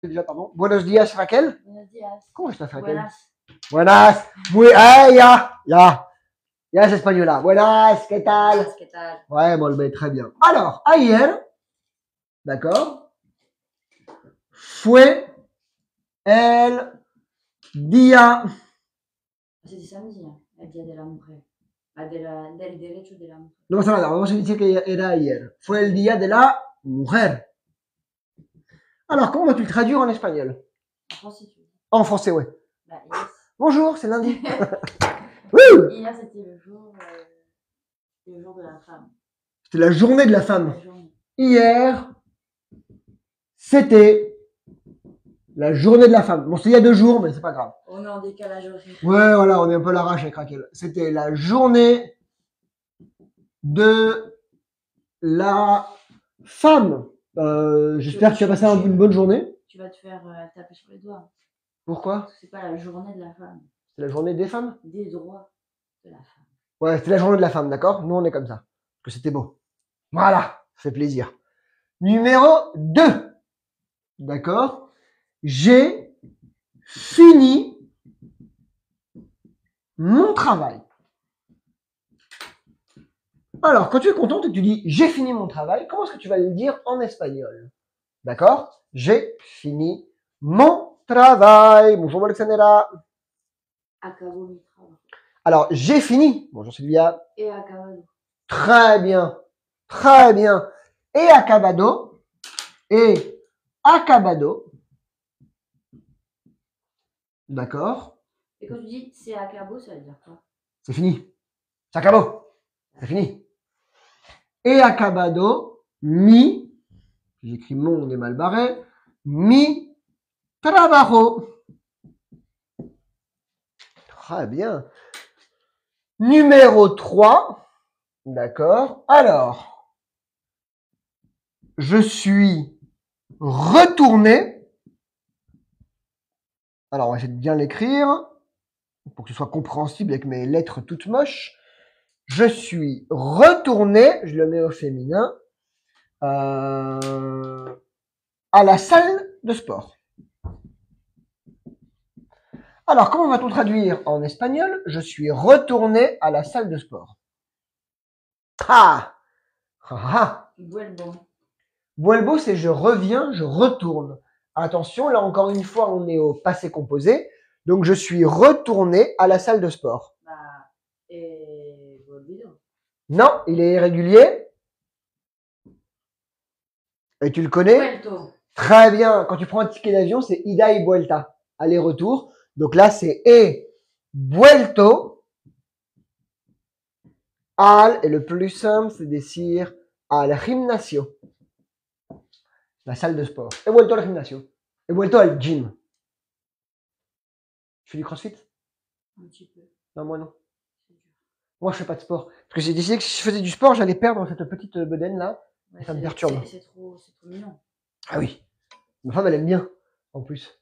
Déjà, pardon. Buenos días, Raquel. Buenos días. ¿Cómo estás, Raquel? Buenas. Buenas. Muy, ya es española. Buenas, ¿qué tal? Buenas, ¿qué tal? Ouais, molt bé, très bien. Alors, ayer, d'accord, fue el día. C'était samedi, hein, el día de la mujer. Del derecho de la mujer. No pasa nada, vamos a decir que era ayer. Fue el día de la mujer. Alors, comment vas-tu le traduire en espagnol? En français, tu veux dire? En français, ouais. Bah, yes. Bonjour, c'est lundi. Wouh! Hier, c'était le jour de la femme. C'était la journée de la femme. La journée. Hier, c'était la journée de la femme. Bon, c'est il y a 2 jours, mais c'est pas grave. On est en décalage horaire. Ouais, voilà, on est un peu à l'arrache avec Raquel. C'était la journée de la femme. J'espère que tu as passé une bonne journée. Tu vas te faire taper sur les doigts. Pourquoi? Parce que c'est pas la journée de la femme. C'est la journée des femmes? Des droits de la femme. Ouais, c'était la journée de la femme, d'accord? Nous, on est comme ça. Parce que c'était beau. Voilà, ça fait plaisir. Numéro 2. D'accord? J'ai fini mon travail. Alors, quand tu es contente et que tu dis j'ai fini mon travail, comment est-ce que tu vas le dire en espagnol? D'accord? J'ai fini mon travail. Bonjour Alexandra. Acabo mi trabajo. Alors, j'ai fini. Bonjour Sylvia. Et acabado. Très bien. Très bien. Et acabado. Et acabado. D'accord? Et quand tu dis c'est acabo, ça veut dire quoi? C'est fini. C'est acabó. C'est fini. Et acabado, mi, j'écris mon, on est mal barré, mi trabajo. Très bien. Numéro 3. D'accord. Alors, je suis retourné. Alors, on va essayer de bien l'écrire pour que ce soit compréhensible avec mes lettres toutes moches. Je suis retourné, je le mets au féminin, à la salle de sport. Alors, comment va-t-on traduire en espagnol? Je suis retourné à la salle de sport. Ah! Ah! Vuelvo. Vuelvo, c'est je reviens, je retourne. Attention, là encore une fois, on est au passé composé. Donc, je suis retourné à la salle de sport. Bah, volvido. Non, il est irrégulier. Et tu le connais? Vuelto. Très bien. Quand tu prends un ticket d'avion, c'est ida y vuelta. Aller-retour. Donc là, c'est he vuelto al. Et le plus simple, c'est decir al gimnasio. La salle de sport. He vuelto al gimnasio. He vuelto al gym. Tu fais du crossfit? Un petit peu. Non, moi non. C'est dur. Moi, je fais pas de sport. Parce que j'ai décidé que si je faisais du sport, j'allais perdre cette petite bedaine là. Ouais, Ça me perturbe. C'est trop mignon. Ah oui. Ma femme, elle aime bien. En plus.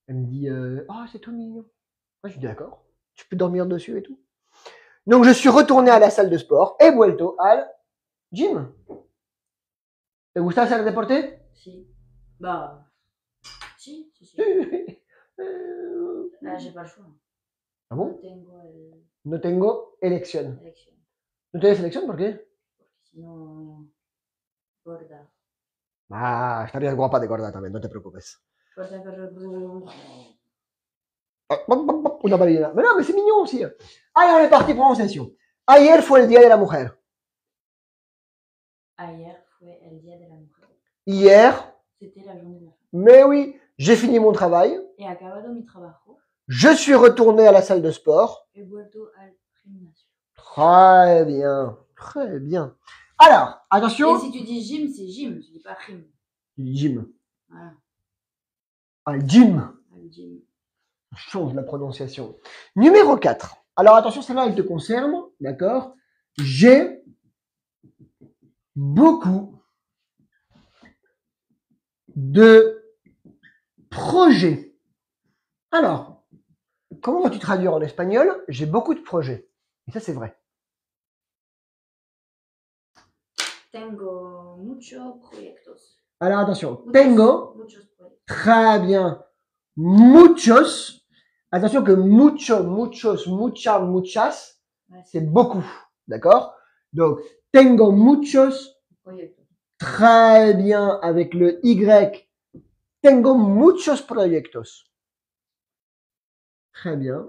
Elle me dit, oh, c'est tout mignon. Moi, je dis d'accord. Tu peux dormir dessus et tout. Donc, je suis retourné à la salle de sport. He vuelto al gym. ¿Te gusta hacer deporte? Si. Bah. Si. Là, j'ai pas le choix. Ah bon? No tengo No tengo elección. elección. ¿No tienes elección? ¿Por qué? Porque si no. Gorda. Ah, estarías guapa de gorda también, no te preocupes. Gorda, gorda. Una ballena. Mais non, mais c'est mignon aussi. Allez, on est parti, prononciation. Ayer fue el día de la mujer. Ayer fue el día de la mujer. Hier. C'était la journée de la femme. Mais oui, j'ai fini mon travail. Et acabado mi trabajo. Je suis retourné à la salle de sport. He vuelto al gimnasio. Très bien. Très bien. Alors, attention. Et si tu dis gym, c'est gym. Tu dis pas gym. Gym. Voilà. Ah, gym. Al gym. Change la prononciation. Numéro 4. Alors attention, celle-là, elle te concerne, d'accord? J'ai beaucoup de projets. Alors, comment vas-tu traduire en espagnol? J'ai beaucoup de projets. Et ça, c'est vrai. Tengo muchos proyectos. Alors attention, tengo Muchos proyectos. Très bien. Muchos. Attention que mucho, muchos, mucha, muchas, Ouais, c'est beaucoup. D'accord? Donc, tengo muchos. proyecto. Très bien. Avec le Y. Tengo muchos proyectos. Très bien.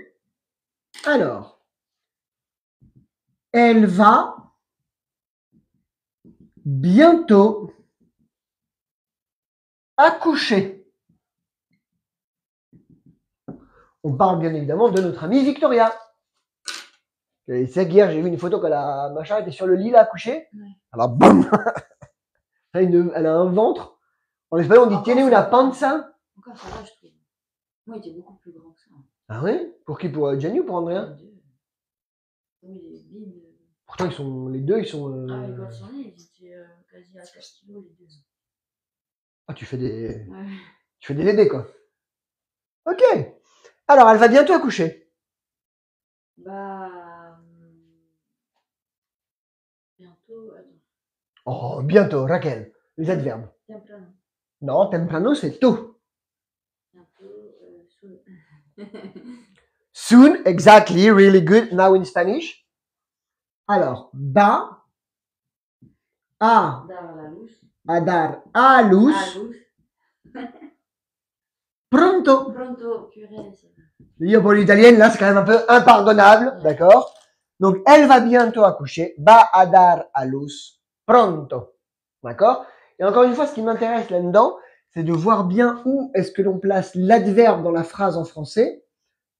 Alors, elle va bientôt accoucher. On parle bien évidemment de notre amie Victoria. Et c'est qu'hier, j'ai vu une photo que la machin était sur le lit, là, accouchée. Ouais. Alors, boum! Elle a un ventre. En espagnol, on dit tiene una panza. Encore ça va, je trouve. Moi, il était beaucoup plus grand que ça. Ah ouais? Pour qui? Pour Jenny ou pour Andrea? Oui, il est big. Pourtant, les deux, ils sont. Ah, quand ils sont nés, ils étaient quasi à 4 kilos les deux. Ah, tu fais des Ouais. bébés, quoi. Ok. Alors, elle va bientôt accoucher. Bah. Bientôt. Attends. Oh, bientôt, Raquel. Les adverbes. Temprano. Non, temprano, c'est tôt. Bientôt. Soon. Soon, exactly, really good. Now in Spanish. Alors, va a Dar la luz. dar a luz A luz. pronto. Pronto, purée. Io pour l'italienne, là, c'est quand même un peu impardonnable, Ouais. d'accord? Donc, elle va bientôt accoucher. Va a dar a luz pronto. D'accord? Et encore une fois, ce qui m'intéresse là-dedans, c'est de voir bien où est-ce que l'on place l'adverbe dans la phrase en français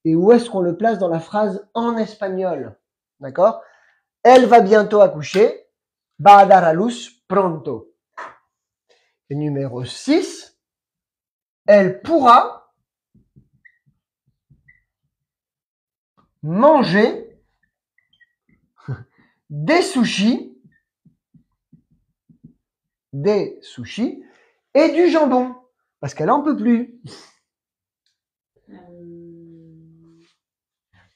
et où est-ce qu'on le place dans la phrase en espagnol. D'accord? Elle va bientôt accoucher. Va a dar a luz pronto. Et numéro 6, elle pourra manger des sushis et du jambon. Parce qu'elle en peut plus.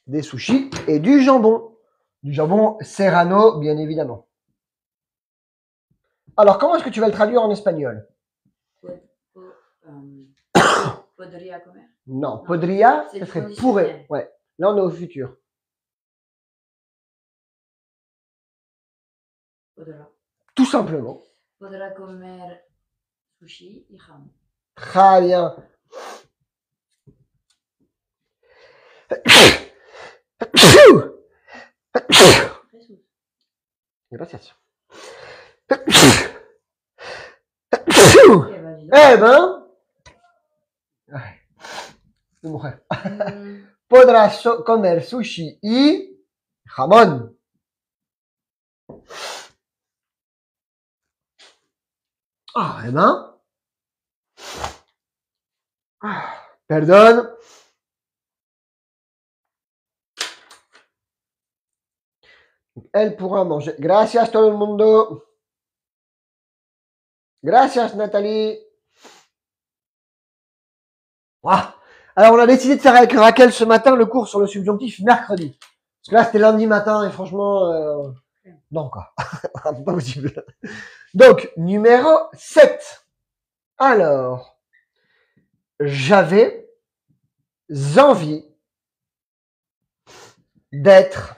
Des sushis et du jambon. Du jambon serrano, bien évidemment. Alors, comment est-ce que tu vas le traduire en espagnol? Podría comer. Non, podría, c'est ça le serait conditionnel. pourrait. Ouais. Là, on est au futur. Podrá. Tout simplement. Podrá comer sushi y jamón. Très bien. Jesús. Gracias. Eh ben, dis donc. Eh ben, ay, mi mujer. Podrás comer sushi y jamón. Ah, eh ben. Ah, perdón. Elle pourra manger. Gracias todo el mundo. Gracias Nathalie. Ah. Alors on a décidé de faire avec Raquel ce matin le cours sur le subjonctif mercredi. Parce que là c'était lundi matin et franchement, non quoi. Pas possible. Donc, numéro 7. Alors, j'avais envie d'être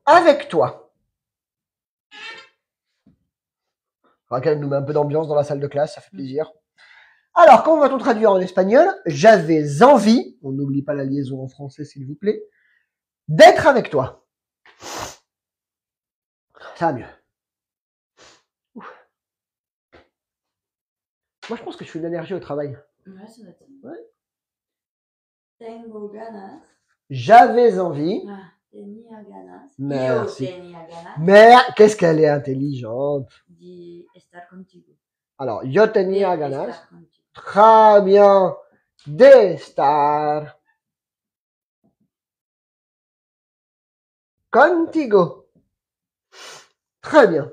avec toi. Raquel nous met un peu d'ambiance dans la salle de classe, ça fait plaisir. Alors, comment va-t-on traduire en espagnol? J'avais envie, on n'oublie pas la liaison en français s'il vous plaît, d'être avec toi. Ça va mieux. Ouf. Moi, je pense que je suis une allergie au travail. Ouais, ça doit être. Ouais. Tengo ganas. J'avais envie. Ah, tenía ganas. Merci. Yo tenía ganas. Mais qu'est-ce qu'elle est intelligente. De estar contigo. Alors, yo tenía De ganas. estar contigo. Très bien. De estar contigo. Très bien.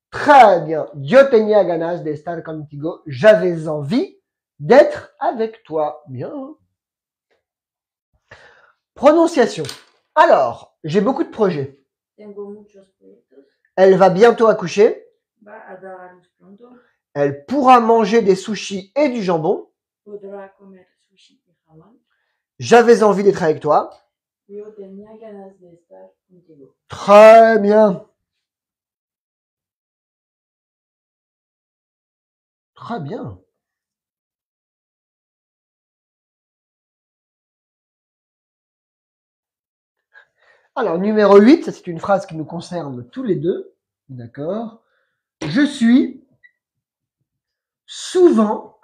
Très bien. Yo tenía ganas de estar contigo. J'avais envie d'être avec toi. Bien. Prononciation. Alors, j'ai beaucoup de projets. Tengo muchos proyectos. Elle va bientôt accoucher. Va a dar a luz pronto. Elle pourra manger des sushis et du jambon. Podrá comer sushi y jamón. J'avais envie d'être avec toi. Yo tenía ganas de estar contigo. Très bien. Très bien. Alors, numéro 8, ça c'est une phrase qui nous concerne tous les deux. D'accord. Je suis souvent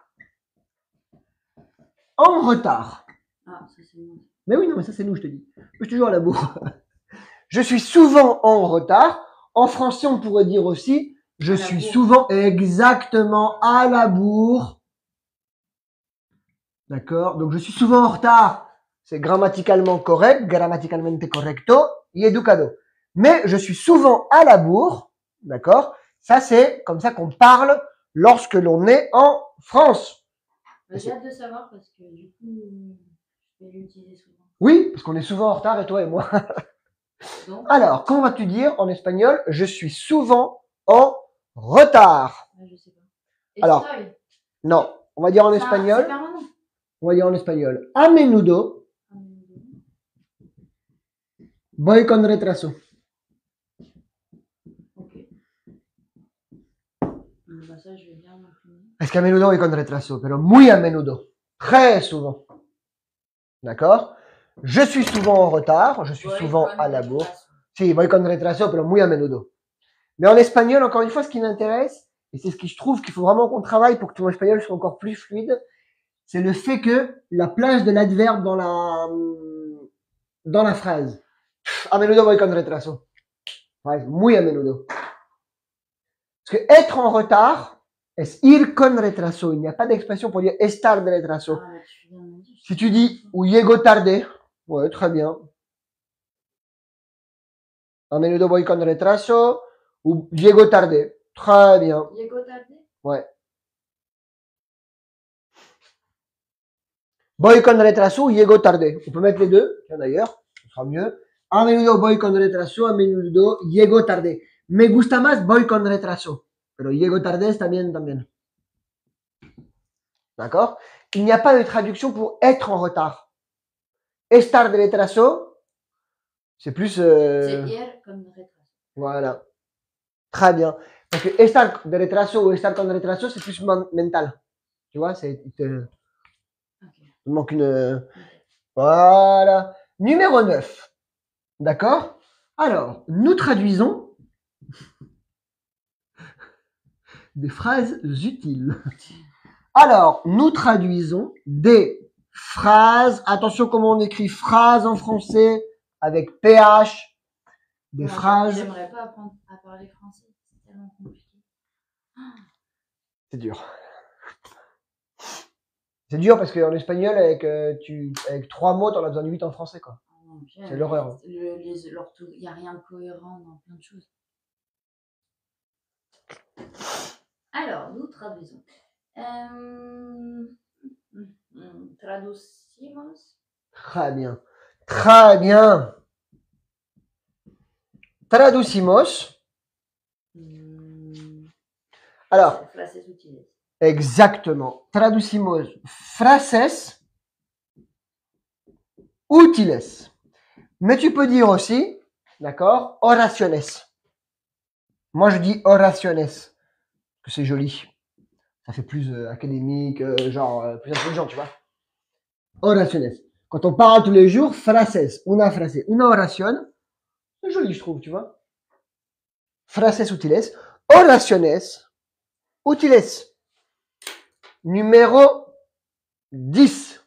en retard. Ah, ça c'est moi. Mais oui, non, mais ça c'est nous, je te dis. Je suis toujours à la bourre. Je suis souvent en retard. En français, on pourrait dire aussi, je suis souvent exactement à la bourre. D'accord. Donc, je suis souvent en retard. C'est grammaticalement correct, grammaticalmente correcto y educado. Mais je suis souvent à la bourre. D'accord. Ça, c'est comme ça qu'on parle lorsque l'on est en France. J'ai hâte de savoir parce que du coup, je vais l'utiliser souvent. Oui, parce qu'on est souvent en retard, et toi et moi. Donc, Alors, comment vas-tu dire en espagnol? Je suis souvent en retard. je sais pas. Alors, Estoy. Non, on va dire en C'est espagnol. permanent. On va dire en espagnol. A menudo voy con retraso. Ok. Bah ça, je vais bien m'imprimer. Es que a menudo voy con retraso, pero muy a menudo. Très souvent. D'accord? Je suis souvent en retard, je suis souvent à la bourre. Si, voy con retraso, pero muy a menudo. Mais en espagnol, encore une fois, ce qui m'intéresse, et c'est ce que je trouve qu'il faut vraiment qu'on travaille pour que ton espagnol soit encore plus fluide, c'est le fait que la place de l'adverbe dans la phrase. A menudo voy con retraso. Ouais, muy a menudo. Parce que être en retard, es ir con retraso. Il n'y a pas d'expression pour dire estar de retraso. Ah, tu viens de me dire. Si tu dis ou llego tarde, ouais, très bien. A menudo voy con retraso ou llego tarde. Très bien. Llego tarde. Ouais. Voy con retraso ou llego tarde. On peut mettre les deux, d'ailleurs, ce sera mieux. A menudo voy con retraso, a menudo llego tarde. Me gusta más voy con retraso. Pero llego tarde está bien también. D'accord? Il n'y a pas de traduction pour être en retard. Estar de retraso, c'est plus... C'est ir con retraso. Voilà. Très bien. Parce que estar de retraso ou estar con retraso, c'est plus mental. Tu vois, il te manque une... Voilà. Numéro 9. D'accord? Alors, nous traduisons des phrases utiles. Alors, nous traduisons des phrases. Attention comment on écrit phrase en français avec PH. Des Moi, phrases. J'aimerais pas apprendre à parler français. C'est tellement compliqué. C'est dur. C'est dur parce qu'en espagnol, avec 3 mots, t'en as besoin de 8 en français, quoi. C'est l'horreur. Il n'y a rien de cohérent dans plein de choses. Alors, nous traduisons. Traducimos. Très bien. Très bien. Traducimos. Alors, Frases utiles. Exactement. Traducimos frases útiles. Mais tu peux dire aussi, d'accord, oraciones. Moi, je dis oraciones, parce que c'est joli. Ça fait plus académique, plus intelligent, tu vois. Oraciones. Quand on parle tous les jours, frases, una frase, una oración, c'est joli, je trouve, tu vois. Frases útiles, oraciones útiles. Numéro 10.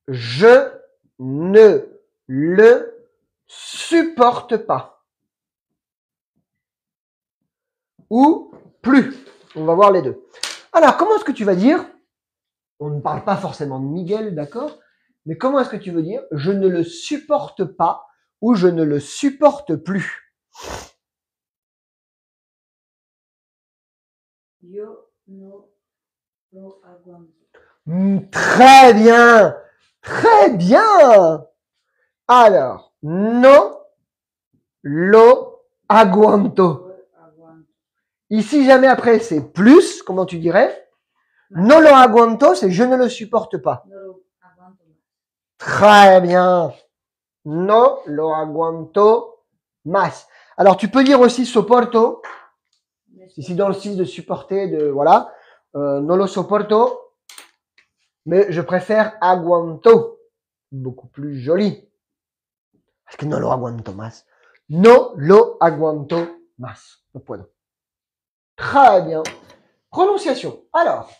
Je ne le supporte pas. Ou plus. On va voir les deux. Alors, comment est-ce que tu vas dire? On ne parle pas forcément de Miguel, d'accord? Mais comment est-ce que tu veux dire? Je ne le supporte pas ou je ne le supporte plus. Yo no lo aguanto. Très bien. Très bien. Alors, no lo aguanto. Ici, jamais après, c'est plus. Comment tu dirais? No lo aguanto, c'est je ne le supporte pas. No lo aguanto más. Très bien. No lo aguanto más. Alors, tu peux dire aussi soporto. Ici, dans le style de supporter, de, voilà. No lo soporto. Mais je préfère aguanto. Beaucoup plus joli. Parce que no lo aguanto más. No lo aguanto más. No puedo. Très bien. Prononciation. Alors,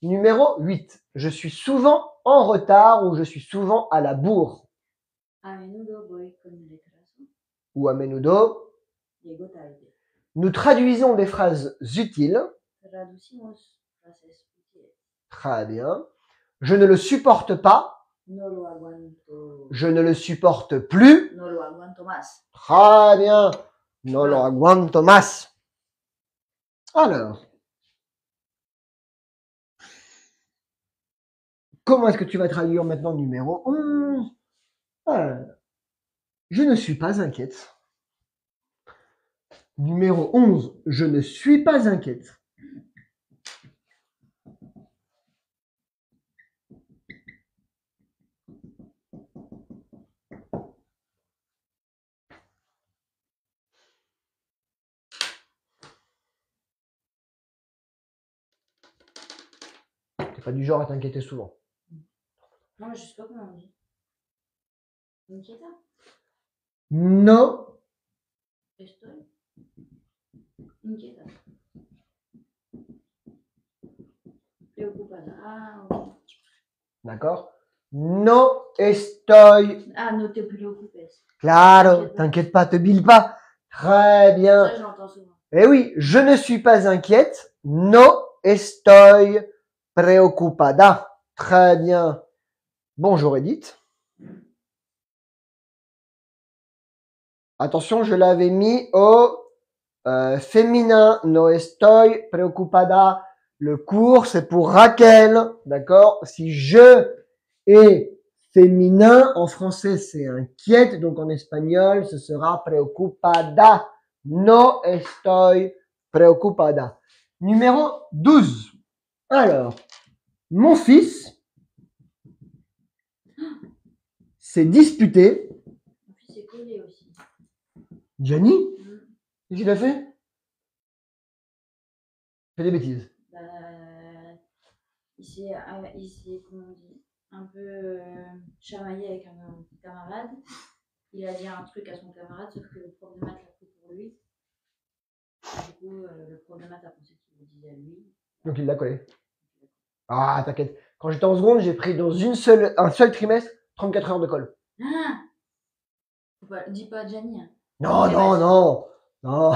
numéro 8. Je suis souvent en retard ou je suis souvent à la bourre. A menudo voy con retraso. Ou a menudo. Llego tarde. Nous traduisons des phrases utiles. Traducimos frases útiles. Très bien. Je ne le supporte pas. No lo aguanto. Je ne le supporte plus. No lo aguanto más. Très bien. No lo aguanto más. Alors. Comment est-ce que tu vas traduire maintenant numéro 11? Je ne suis pas inquiète. Numéro 11. Je ne suis pas inquiète. T'es pas du genre à t'inquiéter souvent. Non, mais je sais pas comment on dit. Inquieta. No. Estoy inquieta. Preocupada. Ah, ok. D'accord. No estoy. Ah, no te preocupes. Claro. T'inquiète pas, te bile pas. Très bien. Ça, je l'entends souvent. Eh oui, je ne suis pas inquiète. No estoy preocupada. Très bien. Bonjour Edith. Attention, je l'avais mis au féminin. No estoy preocupada. Le cours, c'est pour Raquel. D'accord? Si je est féminin, en français, c'est inquiète. Donc, en espagnol, ce sera preocupada. No estoy preocupada. Numéro 12. Alors, mon fils s'est disputé. Mon fils est collé aussi. Gianni? Qu'est-ce qu'il a fait? Il fait des bêtises. Il s'est, comment on dit, un peu chamaillé avec un camarade. Il a dit un truc à son camarade, sauf que le prof de maths l'a pris pour lui. Du coup, le prof de maths a pensé qu'il le disait à lui. Donc, il l'a collé. Ah, t'inquiète. Quand j'étais en seconde, j'ai pris dans un seul trimestre 34 heures de colle. Ah, dis pas à Gianni. Hein. Non, non, non. Non.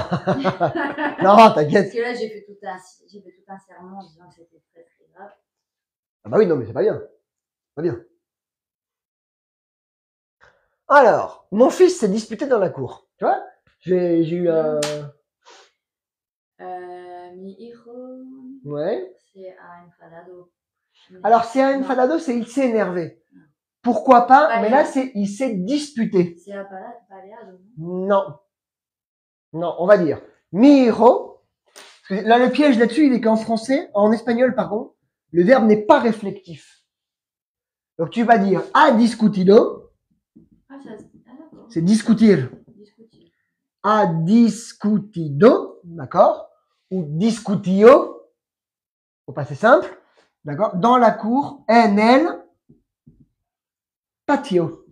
Non, t'inquiète. Parce que là, j'ai fait tout un serment en disant que c'était très très grave. Ah bah oui, non, mais c'est pas bien. Pas bien. Alors, mon fils s'est disputé dans la cour. Tu vois? J'ai eu un... Mi hijo. Ouais. Se ha enfadado. Alors, c'est un enfadado, c'est il s'est énervé. Pourquoi pas? Paleado. Mais là, c'est il s'est disputé. Se ha paleado. Non. Non, on va dire mi hijo. Là, le piège là-dessus, il est qu'en français, en espagnol, par contre, le verbe n'est pas réflectif. Donc, tu vas dire ha discutido. Ah, d'accord. C'est discutir. Discutir. Ha discutido. D'accord? Ou discutio. Au passé simple. D'accord? Dans la cour, en el patio.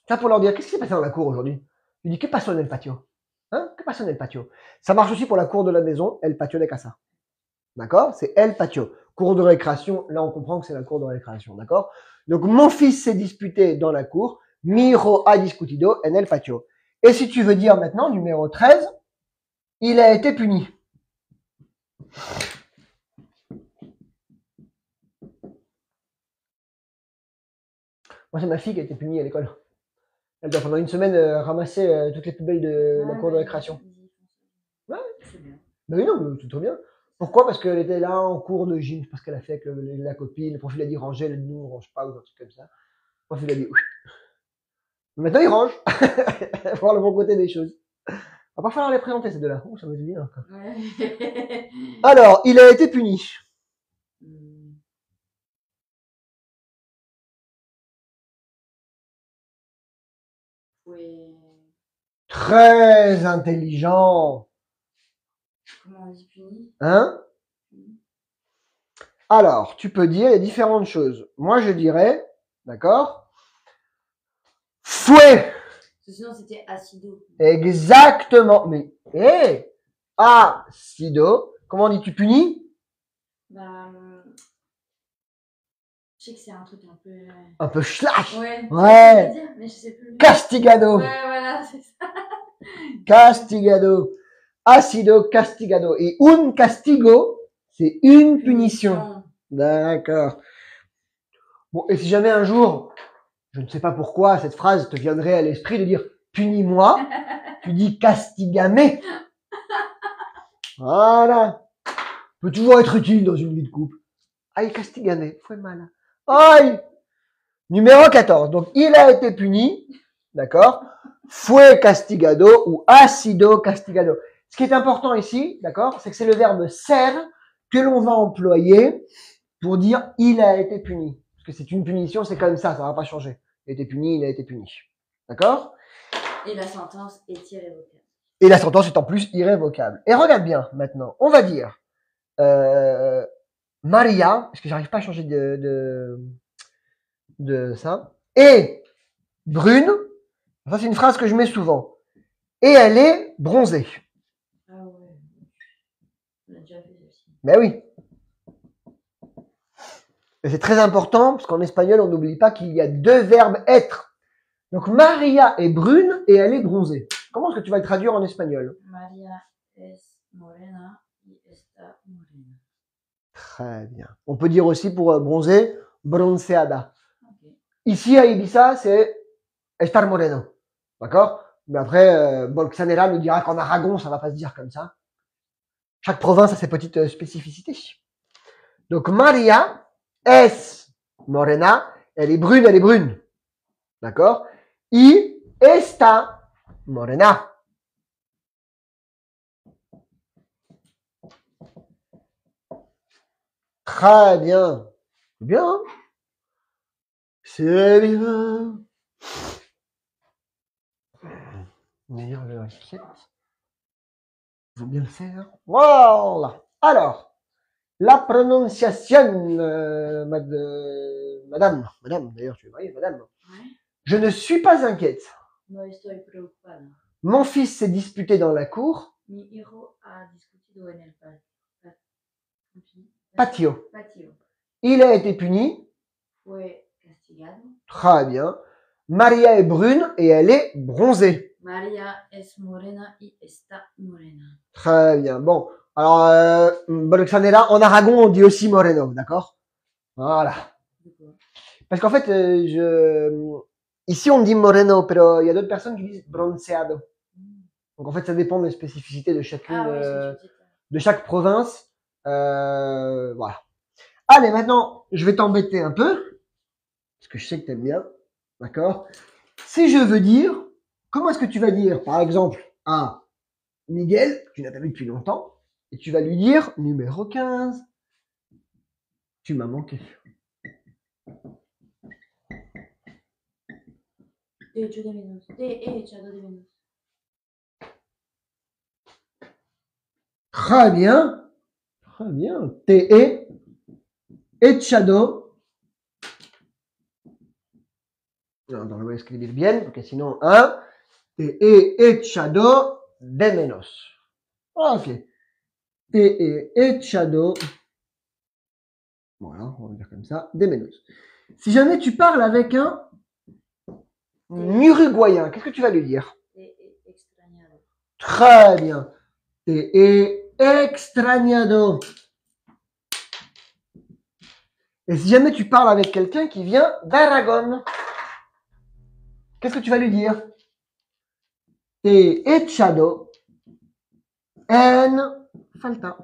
Ça pour leur dire, qu'est-ce qui s'est passé dans la cour aujourd'hui? Tu dis, que passe nel patio? Hein? Que passe nel patio? Ça marche aussi pour la cour de la maison, el patio de casa. D'accord? C'est el patio. Cour de récréation, là on comprend que c'est la cour de récréation. D'accord? Donc mon fils s'est disputé dans la cour, mi hijo ha discutido en el patio. Et si tu veux dire maintenant, numéro 13, il a été puni. Moi, c'est ma fille qui a été punie à l'école. Elle doit pendant une semaine ramasser toutes les poubelles de la cour de récréation. Ouais. C'est bien. Ben oui, non, mais c'est trop bien. Pourquoi? Parce qu'elle était là en cours de gym, parce qu'elle a fait avec la copine, le prof lui a dit ranger, elle a dit non, on range pas, ou un truc comme ça. Le prof lui a dit oui. Maintenant il range. Voir le bon côté des choses. Va pas falloir les présenter, ces deux-là. Oh, ça me dit bien. Ouais. Alors, il a été puni. Hmm. Ouais. Très intelligent. Comment on dit puni? Hein? Alors, tu peux dire, il y a différentes choses. Moi, je dirais, d'accord? Fouet. Sinon, c'était acido. Exactement. Mais, hé! Acido. Comment dis-tu punis? Bah, je sais que c'est un truc un peu. Un peu schlash. Ouais. Ouais. Dire, mais je sais plus. Castigado. Ouais, voilà, c'est ça. Castigado. Acido, castigado. Et un castigo, c'est une punition. D'accord. Bon, et si jamais un jour, je ne sais pas pourquoi, cette phrase te viendrait à l'esprit de dire punis-moi, tu dis castigame. Voilà. Peut toujours être utile dans une vie de couple. Aïe, castigame, fue mal. Aïe. Numéro 14. Donc, il a été puni. D'accord? Fue castigado ou acido castigado. Ce qui est important ici, d'accord, c'est que c'est le verbe ser que l'on va employer pour dire il a été puni. Parce que c'est une punition, c'est comme ça va pas changer. Il a été puni, il a été puni. D'accord? Et la sentence est irrévocable. Et la sentence est en plus irrévocable. Et regarde bien maintenant, on va dire Maria, parce que j'arrive pas à changer de ça, et brune, ça c'est une phrase que je mets souvent, et elle est bronzée. Ah ouais. On a déjà fait celle-ci. Ben oui. Et c'est très important, parce qu'en espagnol, on n'oublie pas qu'il y a deux verbes être. Donc Maria est brune et elle est bronzée. Comment est-ce que tu vas le traduire en espagnol? Maria es morena y está morena. Très bien. On peut dire aussi pour bronzer, bronceada. Okay. Ici à Ibiza, c'est estar moreno. D'accord? Mais après, Bolxanera nous dira qu'en Aragon, ça va pas se dire comme ça. Chaque province a ses petites spécificités. Donc Maria es morena, elle est brune, elle est brune. D'accord? Y está morena. Très bien. C'est bien, hein? C'est bien. Meilleur le requête. Faut bien le faire. Voilà. Alors, la prononciation, madame, d'ailleurs, tu es mariée, madame. Ouais. Je ne suis pas inquiète. No estoy preocupada. Mon fils s'est disputé dans la cour. Mi hijo ha discutido en el Patio. patio. Il a été puni. Fue castigado. Très bien. Maria est brune et elle est bronzée. Maria es morena y está morena. Très bien. Bon, alors, Bolxanera, en Aragon, on dit aussi moreno, d'accord? Voilà. Parce qu'en fait, ici, on dit moreno, pero il y a d'autres personnes qui disent bronceado. Donc, en fait, ça dépend des spécificités de chacune, de chaque province. Voilà. Allez, maintenant, je vais t'embêter un peu, parce que je sais que t'aimes bien, d'accord? Si je veux dire, comment est-ce que tu vas dire, par exemple, à Miguel, que tu n'as pas vu depuis longtemps, et tu vas lui dire, numéro 15, tu m'as manqué. Te he hecho de menos. Te he echado de menos. Très bien. Très bien. Te he echado. Non, on va escribir bien, porque sinon, hein. Te he echado de menos. Ok. Te he echado. Voilà, on va dire comme ça, de menos. Si jamais tu parles avec un Uruguayen, qu'est-ce que tu vas lui dire? Te he extrañado. Très bien. Te he extrañado. Et si jamais tu parles avec quelqu'un qui vient d'Aragon, qu'est-ce que tu vas lui dire? Te he echado en falta.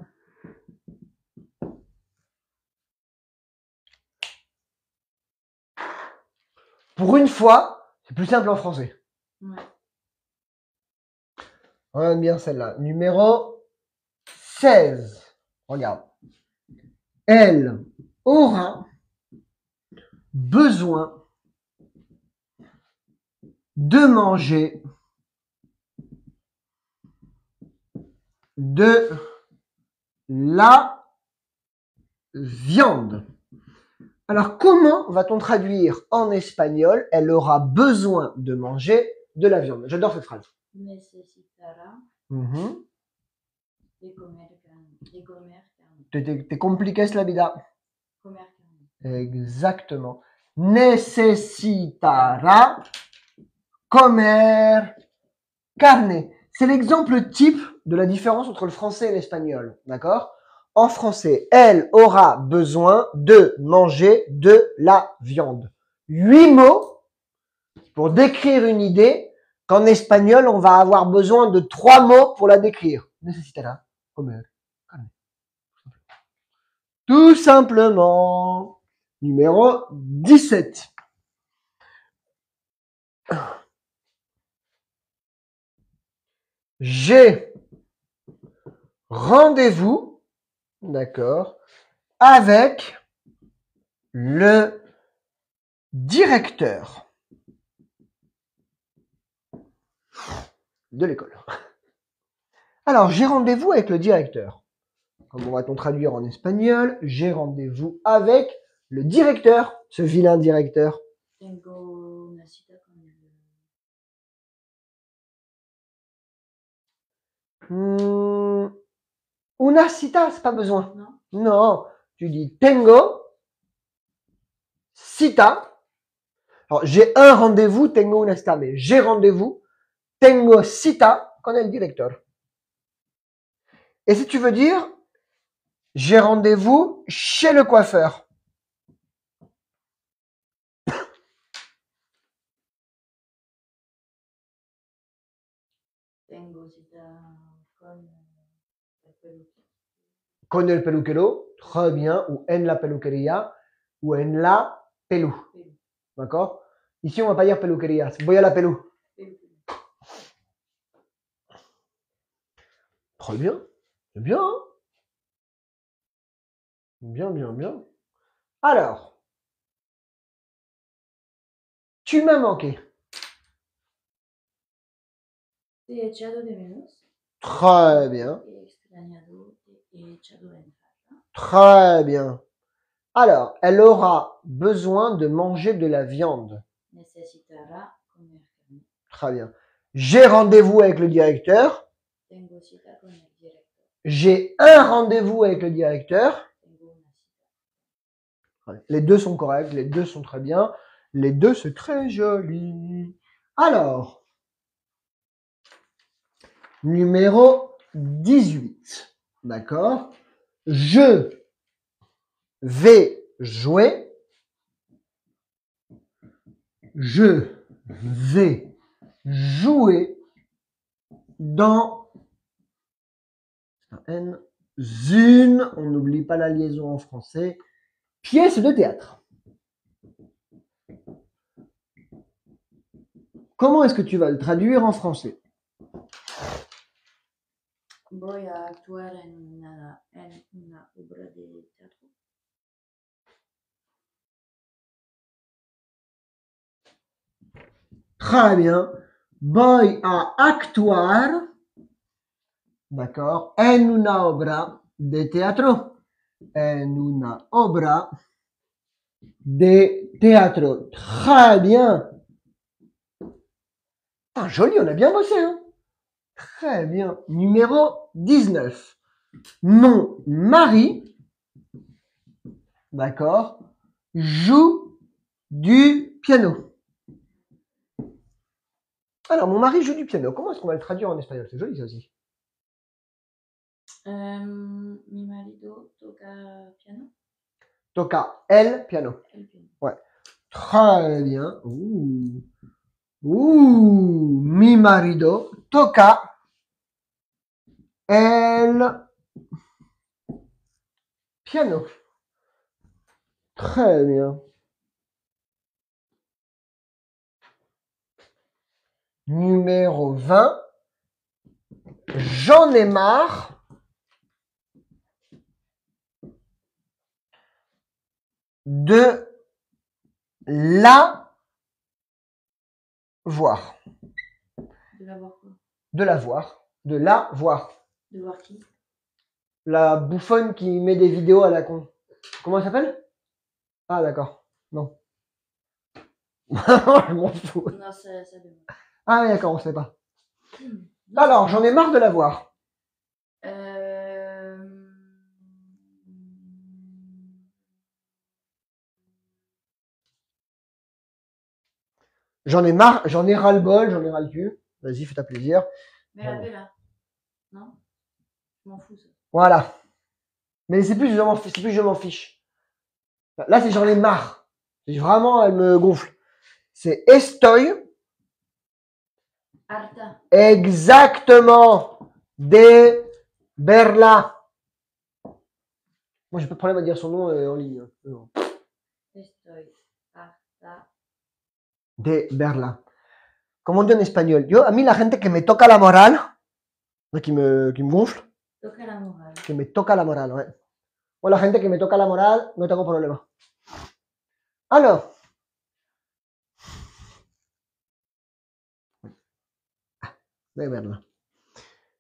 Pour une fois, c'est plus simple en français. Ouais. Regarde bien celle-là. Numéro 16. Regarde. Elle aura besoin de manger de la viande. Alors, comment va-t-on traduire en espagnol? Elle aura besoin de manger de la viande. J'adore cette phrase. Necesitará Mhm. de comer carne. De comer carne. Te compliques la vida. Comer carne. Exactement. Necesitará comer carne. C'est l'exemple type de la différence entre le français et l'espagnol. D'accord? En français, elle aura besoin de manger de la viande. 8 mots pour décrire une idée, qu'en espagnol, on va avoir besoin de 3 mots pour la décrire. Necesitará comer carne. Tout simplement. Numéro 17. J'ai rendez-vous, d'accord, avec le directeur de l'école. Alors, j'ai rendez-vous avec le directeur. Comment va-t-on traduire en espagnol? J'ai rendez-vous avec le directeur, ce vilain directeur. Tengo una cita con el... Una cita, c'est pas besoin. Non. Non, tu dis tengo cita. Alors, j'ai un rendez-vous, tengo una cita, mais j'ai rendez-vous, tengo cita con el director. Et si tu veux dire, j'ai rendez-vous chez le coiffeur. Tengo cita con el peluquero. Con el peluquero, très bien, ou en la peluquería, ou en la pelu. Pelu. D'accord? Ici, on va pas dire peluquería, voy a la pelu. Pelu. Très bien. C'est bien, hein? Bien, bien, bien. Alors, tu m'as manqué. Te he echado de menos. Très bien. Te he extrañado. Te he echado en falta. Très bien. Alors, elle aura besoin de manger de la viande. Necesitará comer carne. Très bien. J'ai rendez-vous avec le directeur. Tengo cita con el director. J'ai un rendez-vous avec le directeur. Tengo una cita. Les deux sont corrects, les deux sont très bien. Les deux, c'est très joli. Alors, numéro 18. D'accord? Je vais jouer. Je vais jouer dans une, on n'oublie pas la liaison en français, pièce de théâtre. Comment est-ce que tu vas le traduire en français? Voy a actuar en una obra de teatro. Très bien. Voy a actuar, d'accord, en una obra de teatro. En una obra de teatro. Très bien. Ah, joli, on a bien bossé, hein? Très bien. Numéro 19. Mon mari, d'accord, joue du piano. Alors, mon mari joue du piano. Comment est-ce qu'on va le traduire en espagnol? C'est joli, ça aussi. Mi marido toca piano. Toca el piano. El piano. Ouais. Très bien. Mi marido toca el piano. Très bien. Numéro 20. J'en ai marre de la voir. De la voir quoi? De la voir. De la voir. De voir qui? La bouffonne qui met des vidéos à la con. Comment elle s'appelle? Ah, d'accord. Non. Je m'en fous. Non, ça demande. Ah, oui, d'accord, on sait pas. Alors, j'en ai marre de la voir. J'en ai marre, j'en ai ras-le-bol, j'en ai ras le cul. Vas-y, fais-toi plaisir. Mais la paix là. Non? Je m'en fous ça. Voilà. Mais c'est plus je m'en fiche. Là, c'est j'en ai marre. Vraiment, elle me gonfle. C'est estoy. Harta. Exactement. De verla. Moi, j'ai pas de problème à dire son nom en ligne. Estoy harta. De verla. Comment on dit en espagnol? Yo, a mí la gente que me toca la moral, qui me gonfle, Toca la moral. que me toca la moral, ouais. Moi, la gente que me toca la moral, no tengo problema. Alors, de verla.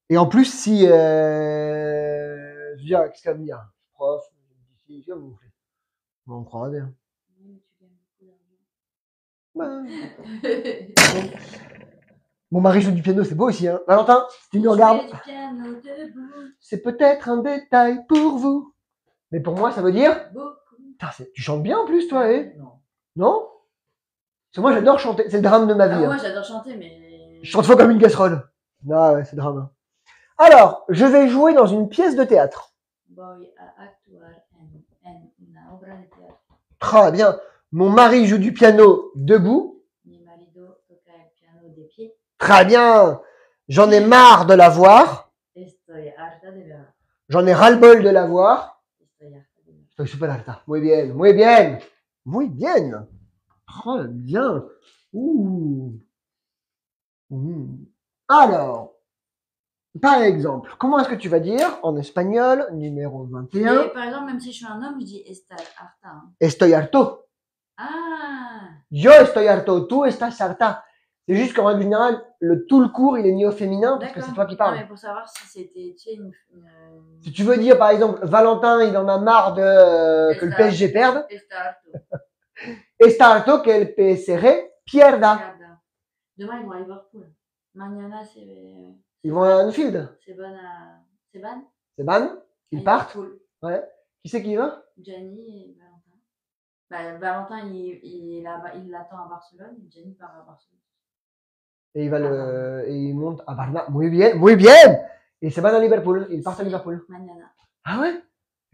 Et en plus, si, je veux dire, qu'est-ce qu'elle va me dire? Prof, je vais me gonfler. On croira bien. Oui, tu gagnes beaucoup Ouais. Mon mari joue du piano, c'est beau aussi, hein. Valentin, si tu nous regardes, c'est peut-être un détail pour vous. Mais pour moi, ça veut dire. Putain, tu chantes bien en plus, toi, eh? Non. Non? Parce que moi, j'adore chanter. C'est le drame de ma vie. Moi, hein. j'adore chanter, mais. Je chante faux comme une casserole. Ah ouais, c'est le drame. Alors, je vais jouer dans une pièce de théâtre. Voy a actuar en una obra de teatro. Très bien. Mon mari joue du piano debout. Mi marido toca el piano de pie. Très bien. J'en ai marre de la voir. Estoy harta de verla. J'en ai ras-le-bol de la voir. Estoy harta de verla. Estoy super harta. Muy bien, muy bien. Muy bien. Très bien. Ouh. Alors, par exemple, comment est-ce que tu vas dire en espagnol, numéro 21? Et par exemple, même si je suis un homme, je dis estar harta. Hein. Estoy harto. Ah. Yo estoy harto. Tú estás harta. C'est juste qu'en règle générale, tout le cours, il est mis au féminin parce que c'est toi qui parles. Non, mais pour savoir si c'était Si tu veux dire, par exemple, Valentin, il en a marre de que le PSG perde. Está harto que el PSG pierda. Demain, ils vont à Liverpool. Mañana, c'est. Ils vont à Anfield. C'est bon à. C'est ban? C'est ban. Ils partent. Ouais. Qui c'est qui y va? Gianni et Valentin. Bah, Valentin, il l'attend à Barcelone et Gianni part à Barcelone. Et il monte à Barna. Muy bien, muy bien. Et c'est ban à Liverpool. Ils partent à Liverpool. Mañana. Ah ouais?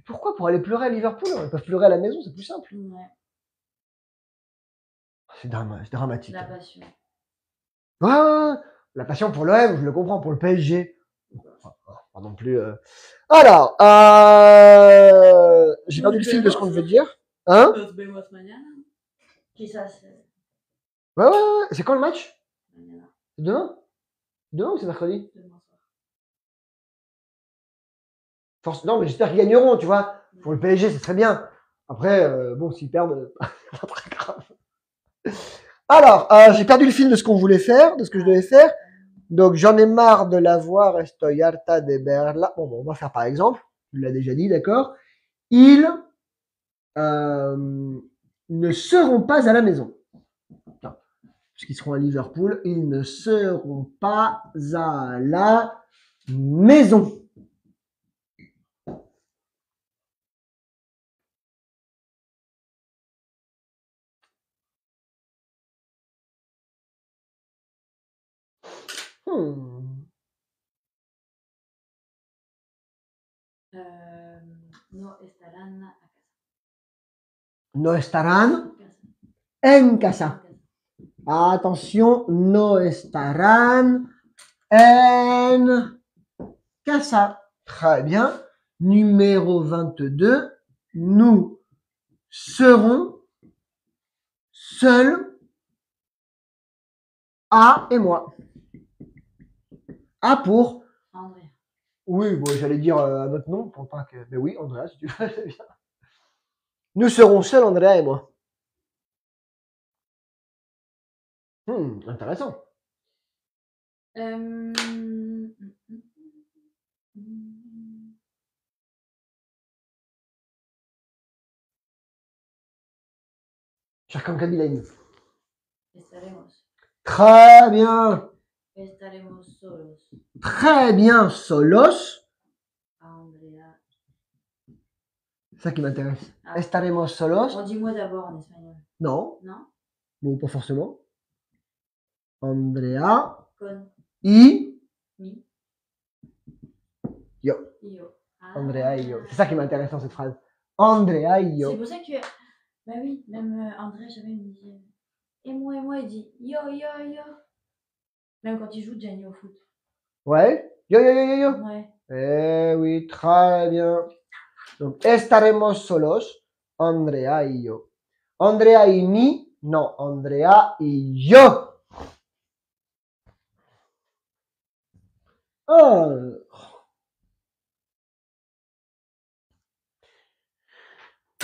Pourquoi? Pour aller pleurer à Liverpool? Ils peuvent pleurer à la maison, c'est plus simple. Ouais. C'est dramatique. La passion. Ouais, la passion pour l'OM, je le comprends, pour le PSG. Pas non plus. Alors, j'ai perdu le fil de ce qu'on devait dire. Hein? Qui ça, c'est? Ouais. C'est quand le match? C'est demain? Demain ou c'est mercredi? Demain soir. Non, mais j'espère qu'ils gagneront, tu vois. Pour le PSG, c'est très bien. Après, bon, s'ils perdent, pas très grave. Alors, j'ai perdu le fil de ce qu'on voulait faire, de ce que je devais faire. Donc, j'en ai marre de la voir. Estoy harta de verla. Bon, on va faire par exemple. Tu l'as déjà dit, d'accord. Ils ne seront pas à la maison. Non. Puisqu'ils seront à Liverpool, ils ne seront pas à la maison. No estarán a casa. No estarán en casa. Attention, no estarán en casa. Très bien. Numéro 22. Nous serons seuls. A et moi. A pour Andrea. Oui, bon, j'allais dire un autre nom pour pas que. Mais oui, Andrea, si tu veux, c'est bien. Nous serons seuls, Andrea et moi. Intéressant. Chacun Kabilaï. Estaremos. Très bien. Estaremos solos. Très bien, solos. Andrea. C'est ça qui m'intéresse. Ah. Estaremos solos. On dit moi d'abord en espagnol. Non. Non? Bon, pas forcément. Andrea. Con. I. Mi. Yo. Io. Ah. Andrea et yo. C'est ça qui m'intéresse dans cette phrase. Andrea et yo. C'est pour ça que. Bah oui, même Andrea, j'avais me disait. Et moi, il dit yo, yo, yo. Même quand il joue Gianni au foot. Ouais. Yo, yo, yo, yo, yo. Ouais. Eh oui, très bien. Donc, estaremos solos. Andrea y yo. Andrea y mi. Non, Andrea y yo. Oh.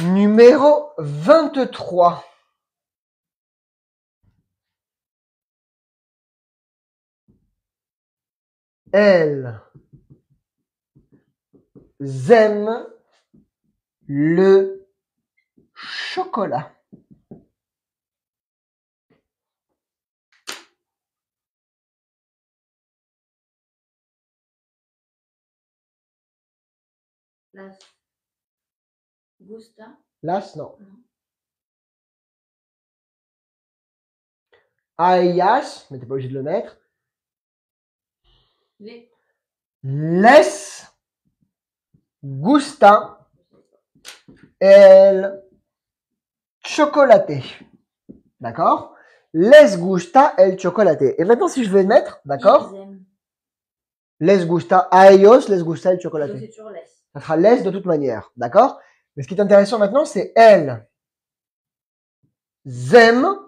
Numéro 23. Elles aiment le chocolat. Las. Gusta. Las, non. Non. Ayas, mais t'es pas obligé de le mettre. Les. Les gusta el chocolate. D'accord? Les gusta el chocolate. Et maintenant, si je vais le mettre, d'accord? Ils aiment. Les gusta a ellos, les gusta el Donc chocolate. c'est toujours les. Ça sera les de toute manière, d'accord? Mais ce qui est intéressant maintenant, c'est elles aiment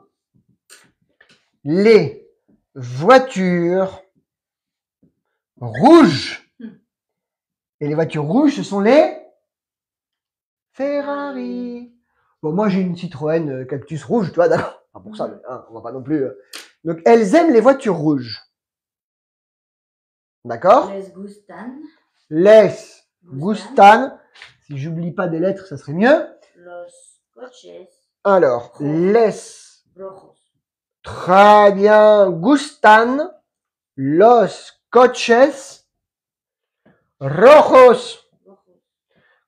les voitures rouges. Et les voitures rouges, ce sont les Ferrari. Bon, moi, j'ai une Citroën Cactus rouge, tu vois, d'accord? Pas pour ça, mais hein, on va pas non plus. Donc, elles aiment les voitures rouges. D'accord? Les gustan. Les gustan. Si j'oublie pas des lettres, ça serait mieux. Los coches. Alors, les. Rojos. Très bien. Gustan los coches rojos. Rojos.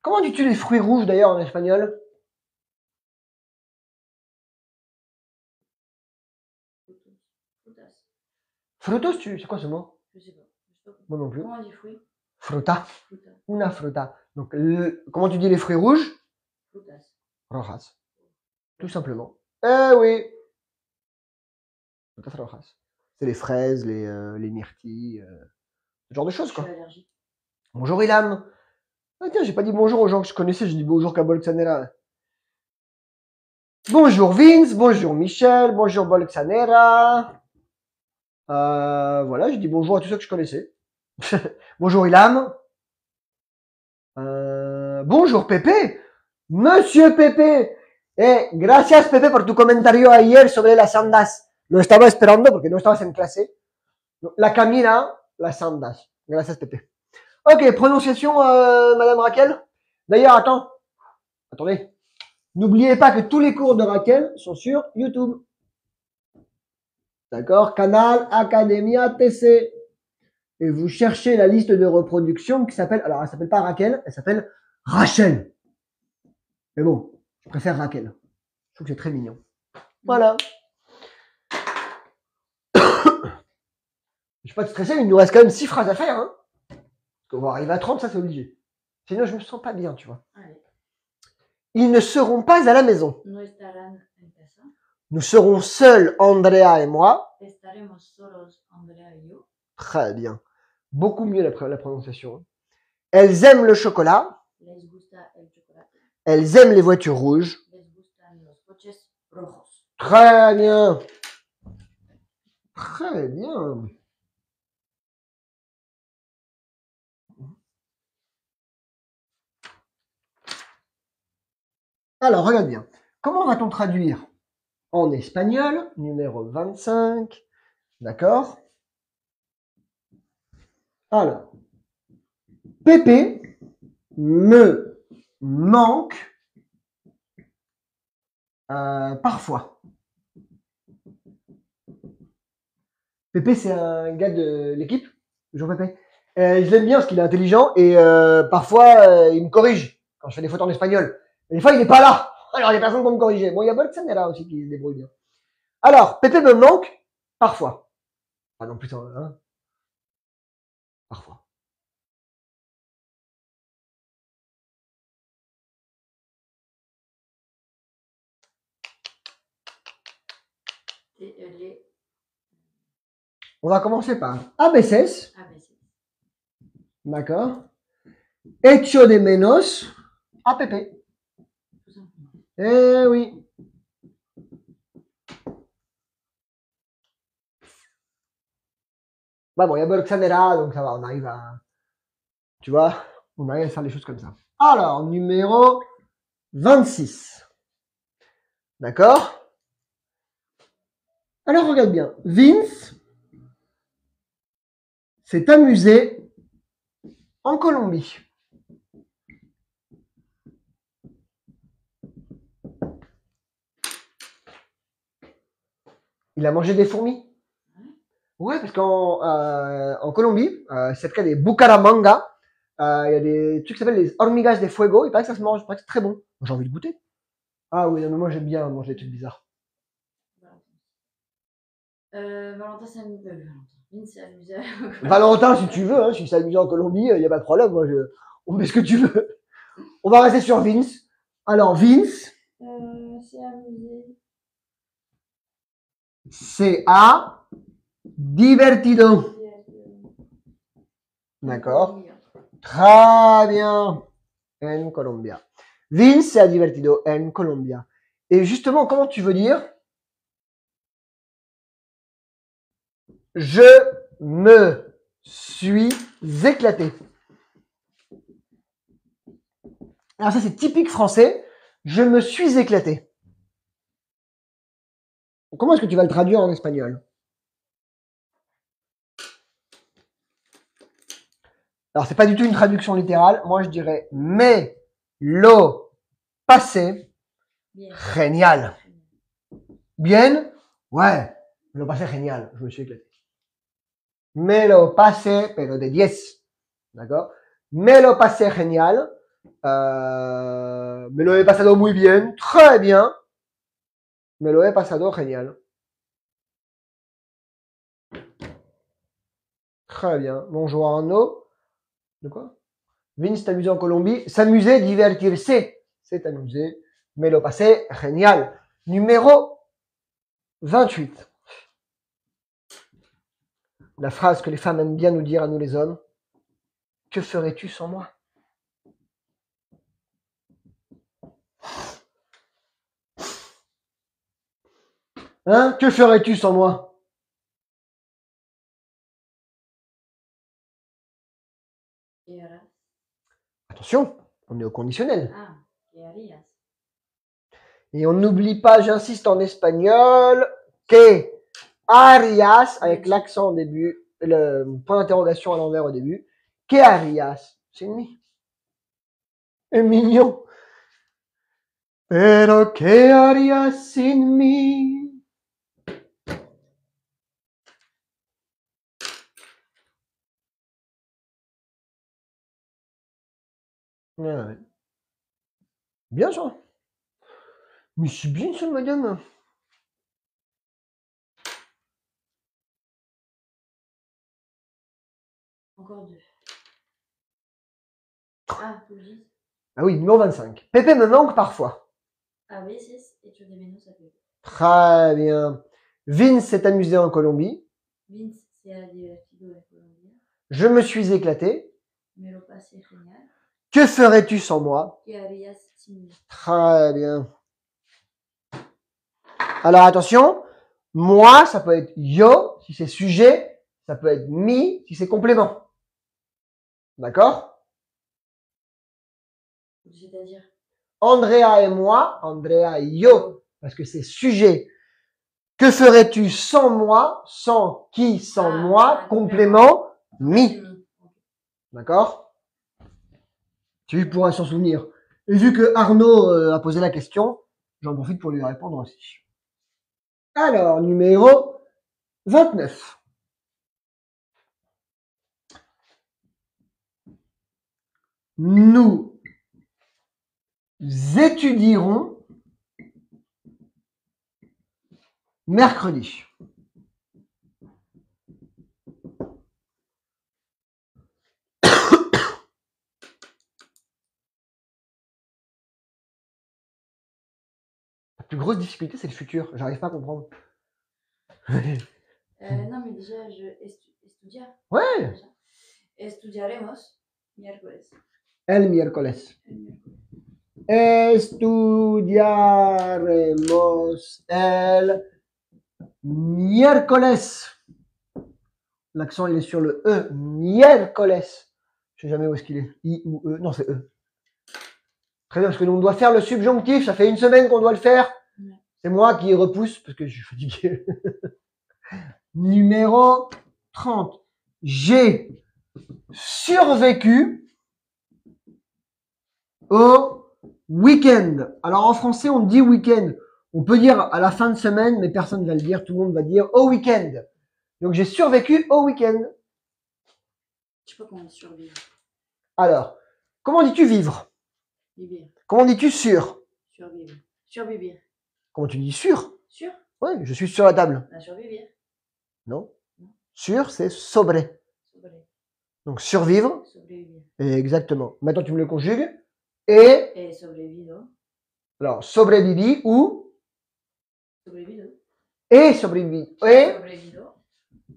Comment dis-tu les fruits rouges d'ailleurs en espagnol? Frutas. Frutos, c'est quoi ce mot? Je sais pas. Moi non plus. Comment on dit fruits? Fruta. Fruta. Una fruta. Donc, comment tu dis les fruits rouges? Frutas. Rojas. Tout simplement. Eh oui. Frutas rojas. C'est les fraises, les myrtilles, ce genre de choses, Je quoi. suis allergique. Bonjour Ilham. Ah tiens, j'ai pas dit bonjour aux gens que je connaissais, j'ai dit bonjour qu'à Bolxanera. Bonjour Vince, bonjour Michel, bonjour Bolxanera. Voilà, j'ai dit bonjour à tous ceux que je connaissais. Bonjour Ilham. Bonjour Pepe. Monsieur Pepe. Gracias Pepe por tu comentario ayer sobre las andas. Lo estaba esperando porque no estabas en clase. La Camila, las andas. Gracias Pepe. Ok, prononciation, Madame Raquel. D'ailleurs, attendez. N'oubliez pas que tous les cours de Raquel sont sur YouTube. D'accord? Canal Academia TC. Et vous cherchez la liste de reproduction qui s'appelle, alors elle s'appelle pas Raquel, elle s'appelle Rachel. Mais bon, je préfère Raquel. Je trouve que c'est très mignon. Voilà. Je suis pas stressé, mais il nous reste quand même 6 phrases à faire. Hein. Parce qu'on va arriver à 30, ça c'est obligé. Sinon, je me sens pas bien, tu vois. Allez. Ils ne seront pas à la maison. No estarán en casa. Nous serons seuls, Andrea et moi. Estaremos solos, Andrea y yo. Très bien. Beaucoup mieux la prononciation. Elles aiment le chocolat. Les gusta el chocolate. Elles aiment les voitures rouges. Les gustan los coches rojos. Très bien. Très bien. Alors, regarde bien. Comment va-t-on traduire en espagnol, numéro 25, d'accord? Alors, Pépé me manque parfois. Pépé, c'est un gars de l'équipe, Jean Pépé. Je l'aime bien parce qu'il est intelligent et parfois il me corrige quand je fais des fautes en espagnol. Mais des fois, il n'est pas là. Alors, il n'y a personne pour me corriger. Bon, il y a Bolsonaro aussi qui se débrouille bien. Alors, Pépé me manque parfois. Ah non, putain, hein, parfois. Les On va commencer par ABCs, ABC. d'accord? Echo de menos a Pépé. Tout simplement. Eh oui. Bah bon, il y a Bolsonaro, donc ça va, on arrive à... Tu vois, on arrive à faire les choses comme ça. Alors, numéro 26. D'accord? Alors, regarde bien. Vince s'est amusé en Colombie. Il a mangé des fourmis. Ouais, parce qu'en Colombie, c'est le cas des Bucaramanga. Il y a des trucs qui s'appellent les hormigas de fuego. Il paraît que ça se mange, il paraît que c'est très bon. J'ai envie de goûter. Ah oui, non, mais moi j'aime bien manger des trucs bizarres. Valentin s'est amusé. Vince s'est amusé. Valentin, si tu veux, hein, si c'est amusé en Colombie, il n'y a pas de problème. Moi, on met ce que tu veux. On va rester sur Vince. Alors, Vince, s'est amusé. c'est a divertido. D'accord. Très bien. En Colombia. Vince se ha divertido en Colombia. Et justement, comment tu veux dire je me suis éclaté. Alors ça, c'est typique français. Je me suis éclaté. Comment est-ce que tu vas le traduire en espagnol? Alors, c'est pas du tout une traduction littérale. Moi, je dirais me lo pasé génial. Bien? Ouais. Me lo pasé génial. Je me suis éclaté. Me lo pasé, pero de 10. D'accord? Me lo pasé génial. Me lo he pasado muy bien. Très bien. Me lo he pasado génial. Très bien. Bonjour Arnaud. De quoi? Vince s'est amusé en Colombie. S'amuser, divertirse. C'est amusé. Me lo pasé génial. Numéro 28. La phrase que les femmes aiment bien nous dire à nous les hommes. Que ferais-tu sans moi? Hein? Que ferais-tu sans moi? Attention, on est au conditionnel. Ah, querías. Et on n'oublie pas, j'insiste en espagnol, que harías, avec l'accent au début, le point d'interrogation à l'envers au début. Que harías? C'est mignon. C'est mignon. Pero que harías sin mí? Ouais. Bien ça. Mais c'est bien ça, madame. Encore deux. Ah, faut que je dise. Ah oui, numéro 25. Pépé me manque parfois. A veces echo de menos a Pepe. Très bien. Vince s'est amusé en Colombie. Vince se ha divertido en Colombia. Je me suis éclaté. Me lo pasé génial. Que ferais-tu sans moi? ¿Qué harías sin mí? Très bien. Alors attention, moi, ça peut être yo si c'est sujet, ça peut être mi si c'est complément. D'accord? C'est-à-dire? Andrea et moi, Andrea et yo, parce que c'est sujet. Que ferais-tu sans moi, sans qui, sans moi, complément, mi. D'accord? Tu pourras s'en souvenir. Et vu que Arnaud a posé la question, j'en profite pour lui répondre aussi. Alors, numéro 29. Nous étudierons mercredi. La plus grosse difficulté, c'est le futur. J'arrive pas à comprendre. Non, mais déjà, estudiar. Ouais. Estudiaremos miércoles. El miércoles. Estudiaremos el miércoles. L'accent, il est sur le E. Miércoles. Je sais jamais où est-ce qu'il est. I ou E. Non, c'est E. Très bien, parce que nous, on doit faire le subjonctif. Ça fait une semaine qu'on doit le faire. Ouais. C'est moi qui repousse parce que je suis fatigué. Numéro 30. J'ai survécu au week-end. Alors en français, on dit week-end. On peut dire à la fin de semaine, mais personne ne va le dire. Tout le monde va dire au week-end. Donc j'ai survécu au week-end. Je sais pas comment survivre. Alors, comment dis-tu vivre? Vivir. Comment dis-tu sur? Survivre. Survivir. Comment tu dis sur? Sur? Oui, je suis sur la table. Survivir. Non. Sur, c'est sobre. Sobre. Donc survivre. Sobrevivir. Exactement. Maintenant, tu me le conjugues. Et sobrevivido. alors, sobrevivi ou Sobrevivido. et sobrevivi. Et Sobrevivido.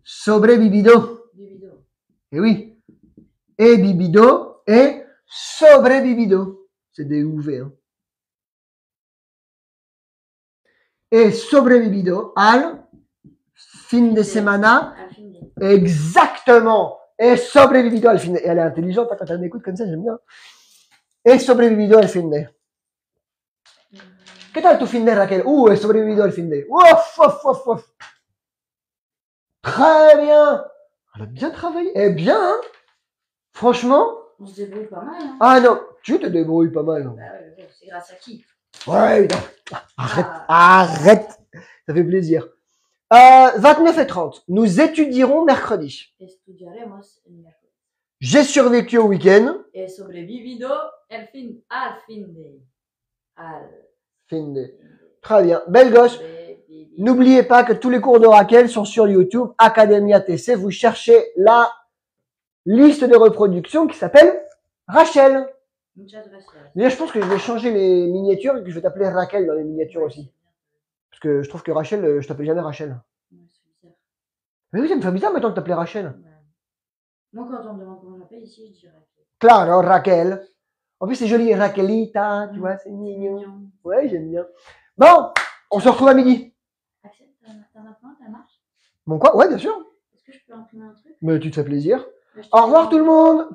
sobrevivido. Vivido. Et oui. Et vivido et sobrevivido. C'est des UV. Hein. Et sobrevivido al fin de semana. Al fin de. Exactement. Et sobrevivido al fin de. Et elle est intelligente hein, quand elle m'écoute comme ça, j'aime bien. Et sobrevivido al fin de. ¿Qué tal tu fin de, Raquel? He sobrevivido al fin de. Ouf, ouf, ouf, ouf. Très bien. Elle a bien travaillé. Eh bien, hein. Franchement. On se débrouille pas mal. Hein. Ah non, tu te débrouilles pas mal. Hein. Bah ouais, c'est grâce à qui? Ouais, non. Arrête. Ça fait plaisir. 29 et 30. Nous étudierons mercredi. Estudiaremos el miércoles. J'ai survécu au week-end. He sobrevivido al fin de. Fin de. Très bien. Belle gosse. N'oubliez pas que tous les cours de Raquel sont sur YouTube, Academia TC. Vous cherchez la liste de reproduction qui s'appelle Rachel. D'ailleurs, je pense que je vais changer les miniatures et que je vais t'appeler Raquel dans les miniatures aussi. Parce que je trouve que Rachel, je t'appelle jamais Rachel. Mais oui, ça me fait bizarre maintenant de t'appeler Rachel. Moi, quand on me demande comment j'appelle ici, je dis Raquel. Claro, Raquel. En plus, c'est joli, Raquelita, tu vois, c'est mignon. Ouais, j'aime bien. Bon, on se retrouve à midi. Axel, t'as maintenant, ça marche? Bon quoi? Ouais, bien sûr. Est-ce que je peux imprimer un truc? Mais tu te fais plaisir. Au revoir tout le monde.